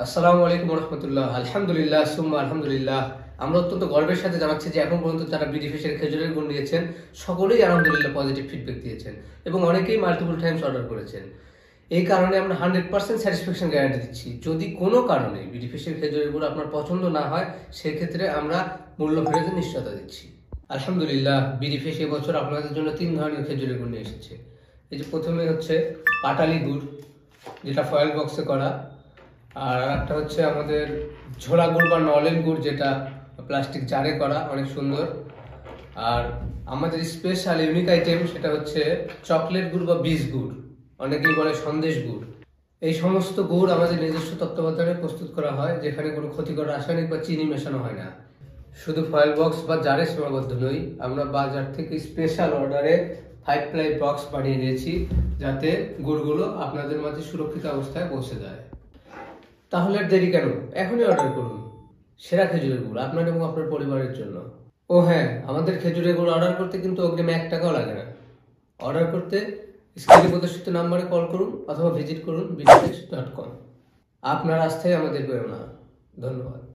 আসসালামু আলাইকুম রহমতুল্লাহ। আলহামদুলিল্লাহ সুম্মা আলহামদুলিল্লাহ। আমরা অত্যন্ত গর্বের সাথে জানাচ্ছি যে এখন পর্যন্ত যারা বিডি ফিশের খেজুরের গুড় নিয়েছেন সকলেই আলহামদুলিল্লাহ পজিটিভ ফিডব্যাক দিয়েছেন এবং অনেকেই মাল্টিপল টাইমস অর্ডার করেছেন। এই কারণে আমরা 100% স্যাটিসফ্যাকশন গ্যারান্টি দিচ্ছি। যদি কোনো কারণে বিডি ফিশের খেজুরের গুড় আপনার পছন্দ না হয় সেক্ষেত্রে আমরা মূল্য ফেরতের নিশ্চয়তা দিচ্ছি। আলহামদুলিল্লাহ বিডি ফিশ এবছর আপনাদের জন্য 3 ধরনের খেজুরের গুড় নিয়ে এসেছে। এই যে প্রথমে হচ্ছে পাটালি গুড়, যেটা ফয়েল বক্সে করা, আর একটা হচ্ছে আমাদের ঝোলা গুড় বা নলেন গুড়, যেটা প্লাস্টিক জারে করা, অনেক সুন্দর। আর আমাদের স্পেশাল ইউনিক আইটেম সেটা হচ্ছে চকলেট গুড় বা বীজ গুড়, অনেকেই বলে সন্দেশ গুড়। এই সমস্ত গুড় আমাদের নিজস্ব তত্ত্বাবধানে প্রস্তুত করা হয়, যেখানে কোনো ক্ষতিকর রাসায়নিক বা চিনি মেশানো হয় না। শুধু ফয়েল বক্স বা জারে সীমাবদ্ধ নই, আমরা বাজার থেকে স্পেশাল অর্ডারে 5 প্লাই বক্স বানিয়ে দিয়েছি, যাতে গুড়গুলো আপনাদের মাঝে সুরক্ষিত অবস্থায় পৌঁছে যায়। তাহলে আর দেরি কেন, এখনই অর্ডার করুন সেরা খেজুরের গুড় আপনার এবং আপনার পরিবারের জন্য। ও হ্যাঁ, আমাদের খেজুরের গুড় অর্ডার করতে কিন্তু অগ্রিম 1 টাকাও লাগে না। অর্ডার করতে স্ক্রিনে প্রদর্শিত নাম্বারে কল করুন অথবা ভিজিট করুন bdfish.com। আপনার আস্থাই আমাদের প্রেরণা। ধন্যবাদ।